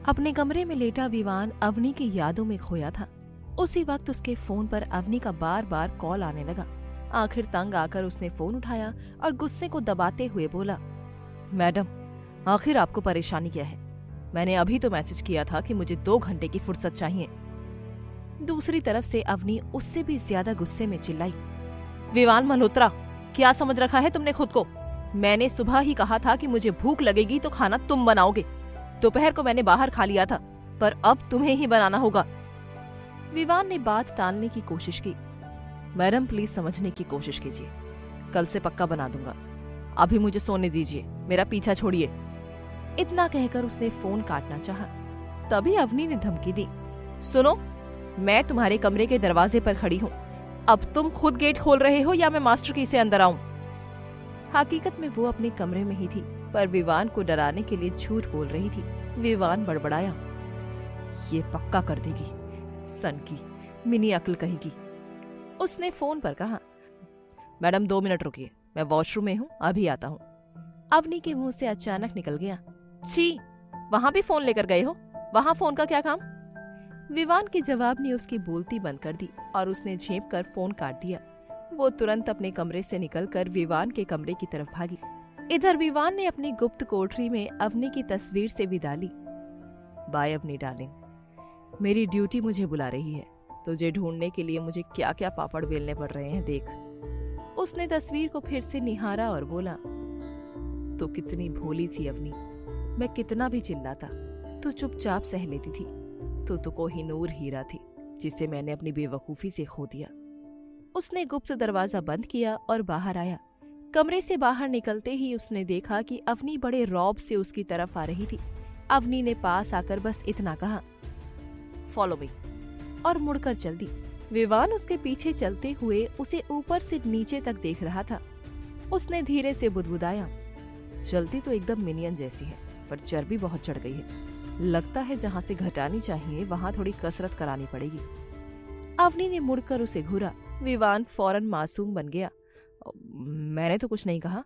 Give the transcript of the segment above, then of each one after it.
अपने कमरे में लेटा विवान अवनी की यादों में खोया था। उसी वक्त उसके फोन पर अवनी का बार बार कॉल आने लगा। आखिर तंग आकर उसने फोन उठाया और गुस्से को दबाते हुए बोला, मैडम, आखिर आपको परेशानी क्या है? मैंने अभी तो मैसेज किया था कि मुझे 2 घंटे की फुर्सत चाहिए। दूसरी तरफ से अवनी उससे भी ज्यादा गुस्से में चिल्लाई, विवान मल्होत्रा, क्या समझ रखा है तुमने खुद को? मैंने सुबह ही कहा था कि मुझे भूख लगेगी तो खाना तुम बनाओगे। दोपहर को मैंने बाहर खा लिया था, पर अब तुम्हें ही बनाना होगा। विवान ने बात टालने की कोशिश की। मैडम, प्लीज समझने की कोशिश कीजिए, कल से पक्का बना दूंगा। अभी मुझे सोने दीजिए, मेरा पीछा छोड़िए। इतना कहकर उसने फोन काटना चाहा। तभी अवनी ने धमकी दी, सुनो, मैं तुम्हारे कमरे के दरवाजे पर खड़ी हूँ। अब तुम खुद गेट खोल रहे हो या मैं मास्टर की से अंदर आऊं? हकीकत में वो अपने कमरे में ही थी, पर विवान को डराने के लिए झूठ बोल रही थी। विवान बड़बड़ाया, ये पक्का कर देगी, सन की मिनी अक्ल कहेगी। उसने फोन पर कहा, मैडम 2 मिनट रुकिए, मैं वॉशरूम में हूँ, अभी आता हूँ। अवनी के मुंह से अचानक निकल गया, छी, वहां भी फोन लेकर गए हो? वहां फोन का क्या काम? विवान के जवाब ने उसकी बोलती बंद कर दी और उसने झेप कर फोन काट दिया। वो तुरंत अपने कमरे से निकलकर विवान के कमरे की तरफ भागी। इधर विवान ने अपनी गुप्त कोठरी में अवनी की तस्वीर से विदा ली। बाय अवनी डार्लिंग, मेरी ड्यूटी मुझे बुला रही है। तुझे ढूंढने के लिए मुझे क्या क्या पापड़ बेलने पड़ रहे हैं, देख। उसने तस्वीर को फिर से निहारा और बोला, तो कितनी भोली थी अवनी, मैं कितना भी चिल्लाता तो चुपचाप सह लेती थी। तो कोहिनूर हीरा थी जिसे मैंने अपनी बेवकूफी से खो दिया। उसने गुप्त दरवाजा बंद किया और बाहर आया। कमरे से बाहर निकलते ही उसने देखा कि अवनी बड़े रौब से उसकी तरफ आ रही थी। अवनी ने पास आकर बस इतना कहा, फॉलो मी, और मुड़कर चल दी। विवान उसके पीछे चलते हुए उसे ऊपर से नीचे तक देख रहा था। उसने धीरे से बुदबुदाया, चलती तो एकदम मिनियन जैसी है, पर चर्बी बहुत चढ़ गई है। लगता है जहाँ से घटानी चाहिए वहाँ थोड़ी कसरत करानी पड़ेगी। अवनी ने मुड़कर उसे घूरा। विवान फौरन मासूम बन गया, मैंने तो कुछ नहीं कहा,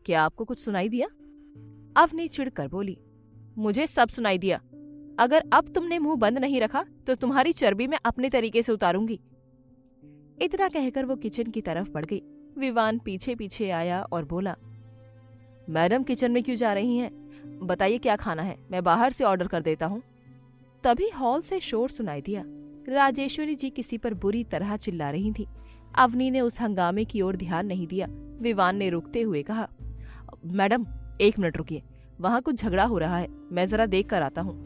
क्या आपको कुछ सुनाई दिया? अवनी चिढ़कर बोली, मुझे सब सुनाई दिया। अगर अब तुमने मुंह बंद नहीं रखा तो तुम्हारी चर्बी मैं अपने तरीके से उतारूंगी। इतना कहकर वो किचन की तरफ बढ़ गई। विवान पीछे पीछे आया और बोला, मैडम किचन में क्यों जा रही हैं? बताइए क्या खाना है, मैं बाहर से ऑर्डर कर देता हूँ। तभी हॉल से शोर सुनाई दिया। राजेश्वरी जी किसी पर बुरी तरह चिल्ला रही थी। अवनी ने उस हंगामे की ओर ध्यान नहीं दिया। विवान ने रुकते हुए कहा, मैडम 1 मिनट रुकिए, वहाँ कुछ झगड़ा हो रहा है, मैं जरा देख कर आता हूँ।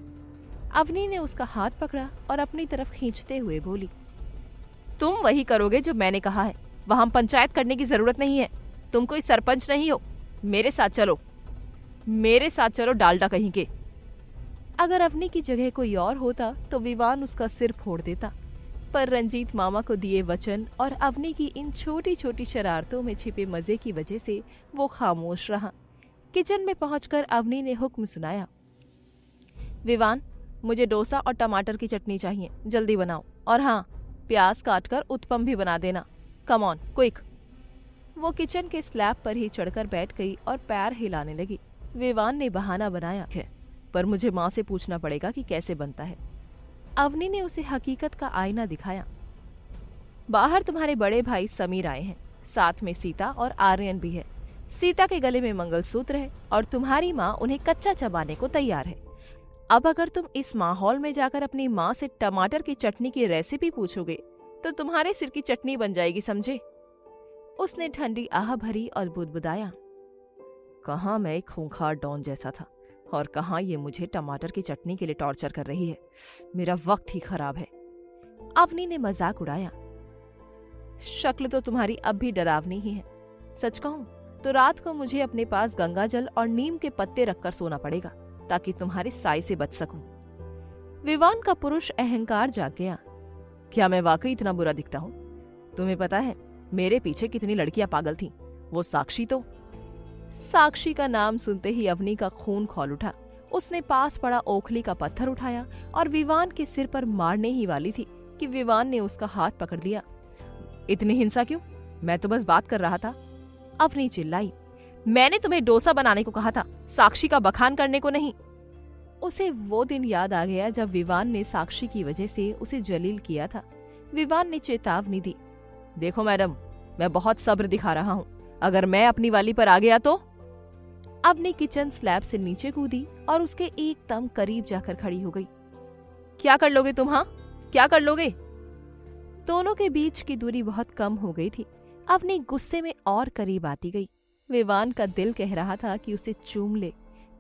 अवनी ने उसका हाथ पकड़ा और अपनी तरफ खींचते हुए बोली, तुम वही करोगे जो मैंने कहा है, वहाँ पंचायत करने की जरूरत नहीं है। तुम कोई सरपंच नहीं हो, मेरे साथ चलो, मेरे साथ चलो डालडा कहीं के। अगर अवनी की जगह कोई और होता तो विवान उसका सिर फोड़ देता, पर रंजीत मामा को दिए वचन और अवनी की इन छोटी छोटी शरारतों में छिपे मजे की वजह से वो खामोश रहा। किचन में पहुंचकर अवनी ने हुक्म सुनाया, विवान, मुझे डोसा और टमाटर की चटनी चाहिए, जल्दी बनाओ, और हाँ, प्याज काटकर उत्पम भी बना देना। Come on, quick. वो किचन के स्लैब पर ही चढ़कर बैठ गई और पैर हिलाने लगी। विवान ने बहाना बनाया, पर मुझे माँ से पूछना पड़ेगा कि कैसे बनता है। अवनी ने उसे हकीकत का आईना दिखाया। बाहर तुम्हारे बड़े भाई समीर आए हैं, साथ में सीता और आर्यन भी है। सीता के गले में मंगलसूत्र है और तुम्हारी माँ उन्हें कच्चा चबाने को तैयार है। अब अगर तुम इस माहौल में जाकर अपनी माँ से टमाटर की चटनी की रेसिपी पूछोगे तो तुम्हारे सिर की चटनी बन जाएगी, समझे? उसने ठंडी आह भरी और बुदबुदाया, कहाँ मैं एक खूंखार डॉन जैसा था और कहाँ ये मुझे टमाटर की चटनी के लिए टॉर्चर कर रही है। मेरा वक्त ही खराब है। अवनी ने मजाक उड़ाया, शक्ल तो तुम्हारी अब भी डरावनी ही है। सच कहूं तो रात को मुझे अपने पास गंगाजल और नीम के पत्ते रखकर सोना पड़ेगा ताकि तुम्हारे साए से बच सकूं। विवान का पुरुष अहंकार जाग गया, क्या मैं वाकई इतना बुरा दिखता हूँ? तुम्हें पता है मेरे पीछे कितनी लड़कियां पागल थीं? वो साक्षी तो। साक्षी का नाम सुनते ही अवनी का खून खौल उठा। उसने पास पड़ा ओखली का पत्थर उठाया और विवान के सिर पर मारने ही वाली थी कि विवान ने उसका हाथ पकड़ लिया। इतनी हिंसा क्यों? मैं तो बस बात कर रहा था। अवनी चिल्लाई, मैंने तुम्हें डोसा बनाने को कहा था, साक्षी का बखान करने को नहीं। उसे वो दिन याद आ गया जब विवान ने साक्षी की वजह से उसे जलील किया था। विवान ने चेतावनी दी, देखो मैडम, मैं बहुत सब्र दिखा रहा हूँ, अगर मैं अपनी वाली पर आ गया तो। अवनी किचन स्लैब से नीचे कूदी और उसके एकदम करीब जाकर खड़ी हो गई। क्या कर लोगे तुम? हाँ, क्या कर लोगे? दोनों के बीच की दूरी बहुत कम हो गई थी। अवनी गुस्से में और करीब आती गई। विवान का दिल कह रहा था कि उसे चूम ले,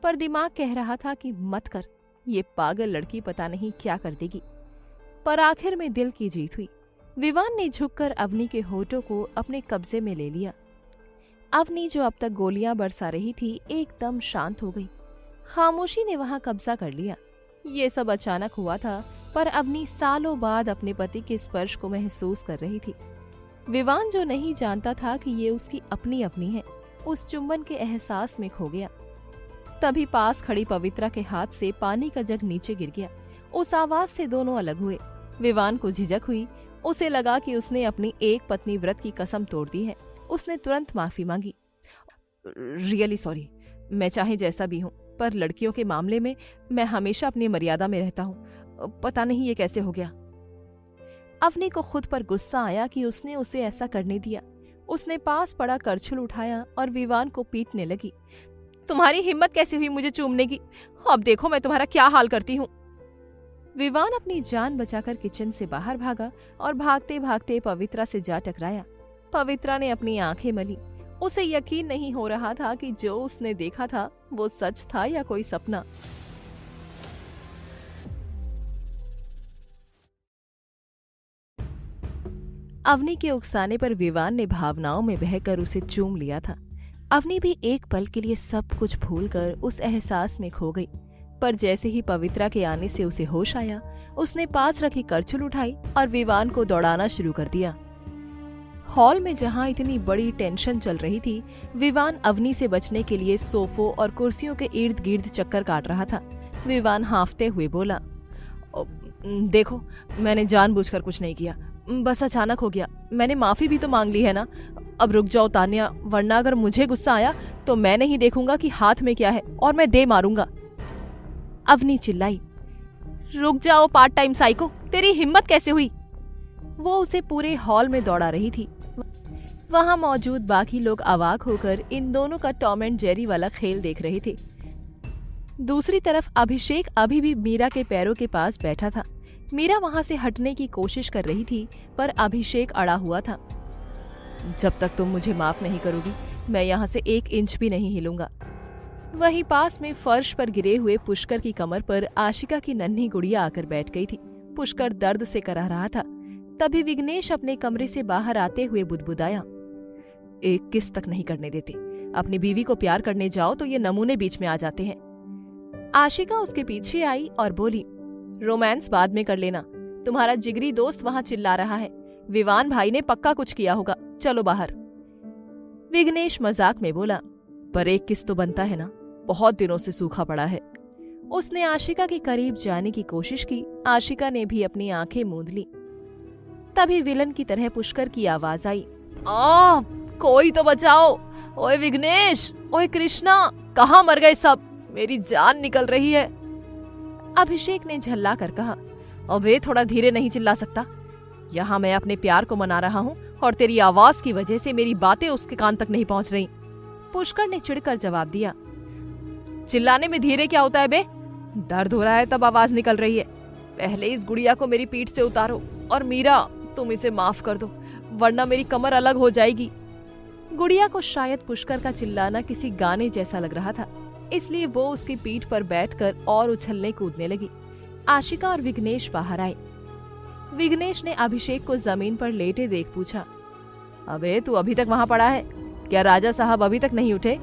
पर दिमाग कह रहा था कि मत कर, ये पागल लड़की पता नहीं क्या कर देगी। पर आखिर में दिल की जीत हुई। विवान ने झुककर अवनी के होठों को अपने कब्जे में ले लिया। अवनी जो अब तक गोलियां बरसा रही थी एकदम शांत हो गई। खामोशी ने वहां कब्जा कर लिया। ये सब अचानक हुआ था, पर अवनी सालों बाद अपने पति के स्पर्श को महसूस कर रही थी। विवान जो नहीं जानता था कि ये उसकी अपनी अपनी है, उस चुंबन के एहसास में खो गया। तभी पास खड़ी पवित्रा के हाथ से पानी का जग नीचे गिर गया। उस आवाज से दोनों अलग हुए। विवान को झिझक हुई। उसे लगा कि उसने अपनी एक पत्नी व्रत की कसम तोड़ दी है। उसने तुरंत माफी मांगी। रियली सॉरी, मैं चाहे जैसा भी हूँ, पर लड़कियों के मामले में मैं हमेशा अपनी मर्यादा में रहता हूँ। पता नहीं ये कैसे हो गया। अवनी को खुद पर गुस्सा आया कि उसने उसे ऐसा करने दिया। उसने पास पड़ा करछुल उठाया और विवान को पीटने लगी। तुम्हारी हिम्मत कैसे हुई मुझे चूमने की? अब देखो मैं तुम्हारा क्या हाल करती हूँ। विवान अपनी जान बचाकर किचन से बाहर भागा और भागते भागते पवित्रा से जा टकराया। पवित्रा ने अपनी आंखें मली। उसे यकीन नहीं हो रहा था कि जो उसने देखा था वो सच था या कोई सपना। अवनी के उकसाने पर विवान ने भावनाओं में बहकर उसे चूम लिया था। अवनी भी एक पल के लिए सब कुछ भूलकर उस एहसास में खो गई। पर जैसे ही पवित्रा के आने से उसे होश आया, उसने पास रखी करछुल उठाई और विवान को दौड़ाना शुरू कर दिया। हॉल में जहां इतनी बड़ी टेंशन चल रही थी, विवान अवनी से बचने के लिए सोफों और कुर्सियों के इर्द गिर्द चक्कर काट रहा था। विवान हांफते हुए बोला, देखो, मैंने जानबूझकर कुछ नहीं किया, बस अचानक हो गया। मैंने माफी भी तो मांग ली है ना। अब रुक जाओ तान्या, वरना अगर मुझे गुस्सा आया तो मैं नहीं देखूंगा कि हाथ में क्या है और मैं दे मारूंगा। अवनी चिल्लाई, रुक जाओ पार्ट टाइम साइको, तेरी हिम्मत कैसे हुई? वो उसे पूरे हॉल में दौड़ा रही थी। वहां मौजूद बाकी लोग अवाक होकर इन दोनों का टॉम एंड जेरी वाला खेल देख रहे थे। दूसरी तरफ अभिषेक अभी भी मीरा के पैरों के पास बैठा था। मीरा वहां से हटने की कोशिश कर रही थी, पर अभिषेक अड़ा हुआ था। जब तक तुम मुझे माफ नहीं करोगी, मैं यहाँ से 1 इंच भी नहीं हिलूंगा। वहीं पास में फर्श पर गिरे हुए पुष्कर की कमर पर आशिका की नन्ही गुड़िया आकर बैठ गई थी। पुष्कर दर्द से करह रहा था। तभी विघ्नेश अपने कमरे से बाहर आते हुए बुदबुदाया, एक किस तक नहीं करने देते। अपनी बीवी को प्यार करने जाओ तो ये नमूने बीच में आ जाते हैं। आशिका उसके पीछे आई और बोली, रोमांस बाद में कर लेना, तुम्हारा जिगरी दोस्त वहां चिल्ला रहा है। विवान भाई ने पक्का कुछ किया होगा, चलो बाहर। विघ्नेश मजाक में बोला, पर एक किस तो बनता है ना, बहुत दिनों से सूखा पड़ा है। उसने आशिका के करीब जाने की कोशिश की। आशिका ने भी अपनी आंखें मूंद ली। तभी विलन की तरह पुष्कर की आवाज आई, कोई तो बचाओ, ओए विघ्नेश, ओए कृष्णा, कहाँ मर गए सब? मेरी जान निकल रही है। अभिषेक ने झल्ला कर कहा, अबे थोड़ा धीरे नहीं चिल्ला सकता? यहाँ मैं अपने प्यार को मना रहा हूँ और तेरी आवाज की वजह से मेरी बातें उसके कान तक नहीं पहुँच रही। पुष्कर ने चिढ़कर जवाब दिया, चिल्लाने में धीरे क्या होता है बे? दर्द हो रहा है तब आवाज निकल रही है। पहले इस गुड़िया को मेरी पीठ से उतारो, और मीरा तुम इसे माफ कर दो, वरना मेरी कमर अलग हो जाएगी। गुड़िया को शायद पुष्कर का चिल्लाना किसी गाने जैसा लग रहा था, इसलिए वो उसकी पीठ पर बैठकर और उछलने कूदने लगी। आशिका और विघ्नेश बाहर आए। विघ्नेश ने अभिषेक को जमीन पर लेटे देख पूछा, अबे तू अभी तक वहां पड़ा है क्या? राजा साहब अभी तक नहीं उठे?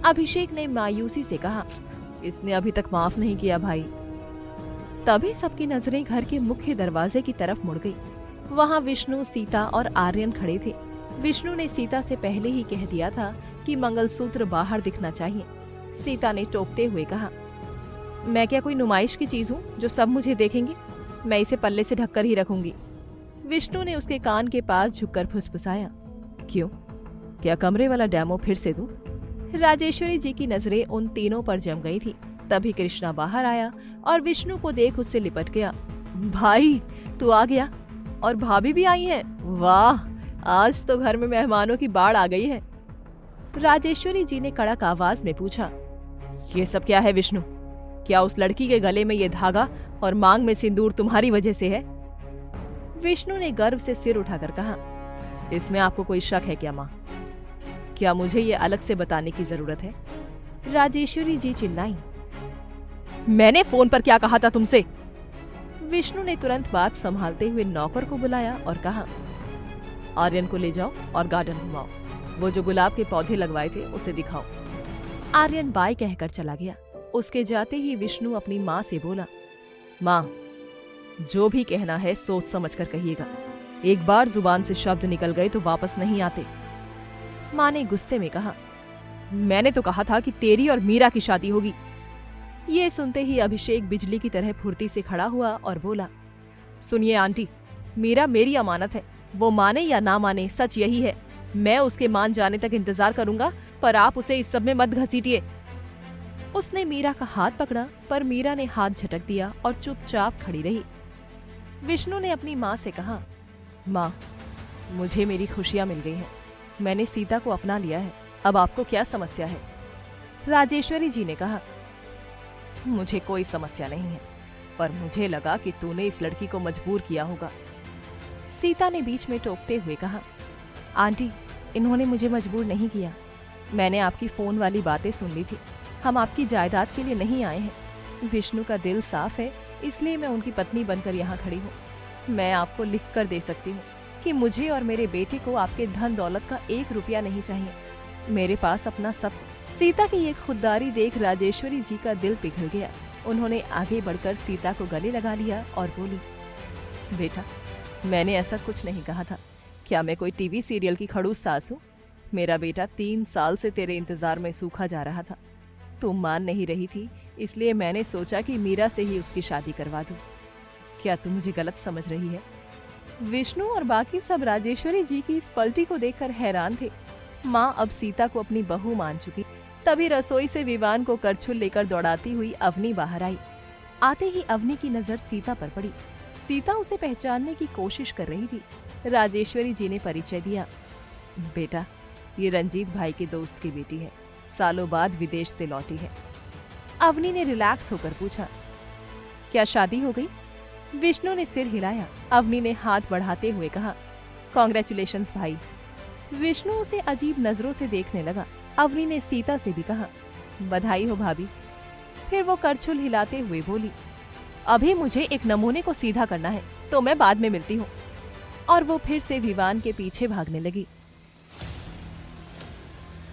अभिषेक ने मायूसी से कहा, इसने अभी तक माफ नहीं किया भाई। तभी सबकी नजरें घर के मुख्य दरवाजे की तरफ मुड़ गई। वहां विष्णु, सीता और आर्यन खड़े थे। विष्णु ने सीता से पहले ही कह दिया था कि मंगलसूत्र बाहर दिखना चाहिए। सीता ने टोकते हुए कहा, मैं क्या कोई नुमाइश की चीज हूँ जो सब मुझे देखेंगे? मैं इसे पल्ले से ढककर ही रखूंगी। विष्णु ने उसके कान के पास झुककर फुसफुसाया, क्यों, क्या कमरे वाला डेमो फिर से दूं? राजेश्वरी जी की नजरें उन तीनों पर जम गई थी। तभी कृष्णा बाहर आया और विष्णु को देख उससे लिपट गया। भाई तू आ गया और भाभी भी आई है, वाह आज तो घर में मेहमानों की बाढ़ आ गई है। राजेश्वरी जी ने कड़क आवाज में पूछा, ये सब क्या है विष्णु? क्या उस लड़की के गले में ये धागा और मांग में सिंदूर तुम्हारी वजह से है? विष्णु ने गर्व से सिर उठाकर कहा, इसमें आपको कोई शक है क्या माँ? क्या मुझे ये अलग से बताने की जरूरत है? राजेश्वरी जी चिल्लाई, मैंने फोन पर क्या कहा था तुमसे? विष्णु ने तुरंत बात संभालते हुए नौकर को बुलाया और कहा, आर्यन को ले जाओ और गार्डन घुमाओ, वो जो गुलाब के पौधे लगवाए थे उसे दिखाओ। आर्यन बाय कहकर चला गया। उसके जाते ही विष्णु अपनी माँ से बोला, माँ जो भी कहना है सोच समझ कर कहिएगा, एक बार जुबान से शब्द निकल गए तो वापस नहीं आते। माँ ने गुस्से में कहा, मैंने तो कहा था कि तेरी और मीरा की शादी होगी। ये सुनते ही अभिषेक बिजली की तरह फुर्ती से खड़ा हुआ और बोला, सुनिए आंटी, मीरा मेरी अमानत है, वो माने या ना माने सच यही है। मैं उसके मान जाने तक इंतजार करूंगा, पर आप उसे इस सब में मत घसीटिए। उसने मीरा का हाथ पकड़ा पर मीरा ने हाथ झटक दिया और चुपचाप खड़ी रही। विष्णु ने अपनी माँ से कहा, माँ मुझे मेरी खुशियां मिल गई हैं, मैंने सीता को अपना लिया है, अब आपको क्या समस्या है? राजेश्वरी जी ने कहा, मुझे कोई समस्या नहीं है, पर मुझे लगा कि तूने इस लड़की को मजबूर किया होगा। सीता ने बीच में टोकते हुए कहा, आंटी इन्होंने मुझे मजबूर नहीं किया, मैंने आपकी फोन वाली बातें सुन ली थी, हम आपकी जायदाद के लिए नहीं आए हैं। विष्णु का दिल साफ है, इसलिए मैं उनकी पत्नी बनकर यहाँ खड़ी हूँ। मैं आपको लिख कर दे सकती हूँ कि मुझे और मेरे बेटे को आपके धन दौलत का 1 रुपया नहीं चाहिए, मेरे पास अपना सब। सीता की ये खुददारी देख राजेश्वरी जी का दिल पिघल गया। उन्होंने आगे बढ़कर सीता को गले लगा लिया और बोली, बेटा मैंने ऐसा कुछ नहीं कहा था, क्या मैं कोई टीवी सीरियल की खड़ूस सास हूँ? मेरा बेटा 3 साल से तेरे इंतजार में सूखा जा रहा था, तुम मान नहीं रही थी, इसलिए मैंने सोचा कि मीरा से ही उसकी शादी करवा दूं। क्या तुम मुझे गलत समझ रही है? विष्णु और बाकी सब राजेश्वरी जी की इस पलटी को देखकर हैरान थे। माँ अब सीता को अपनी बहू मान चुकी। तभी रसोई से विवान को करछुल लेकर दौड़ाती हुई अवनी बाहर आई। आते ही अवनी की नजर सीता पर पड़ी। सीता उसे पहचानने की कोशिश कर रही थी। राजेश्वरी जी ने परिचय दिया, बेटा ये रंजीत भाई के दोस्त की बेटी है, सालों बाद विदेश से लौटी है। अवनी ने रिलैक्स होकर पूछा, क्या शादी हो गई? विष्णु ने सिर हिलाया। अवनी ने हाथ बढ़ाते हुए कहा, कॉन्ग्रेचुलेशंस भाई। विष्णु उसे अजीब नजरों से देखने लगा। अवनी ने सीता से भी कहा, बधाई हो भाभी। फिर वो करछुल हिलाते हुए बोली, अभी मुझे एक नमूने को सीधा करना है, तो मैं बाद में मिलती हूँ। और वो फिर से विवान के पीछे भागने लगी।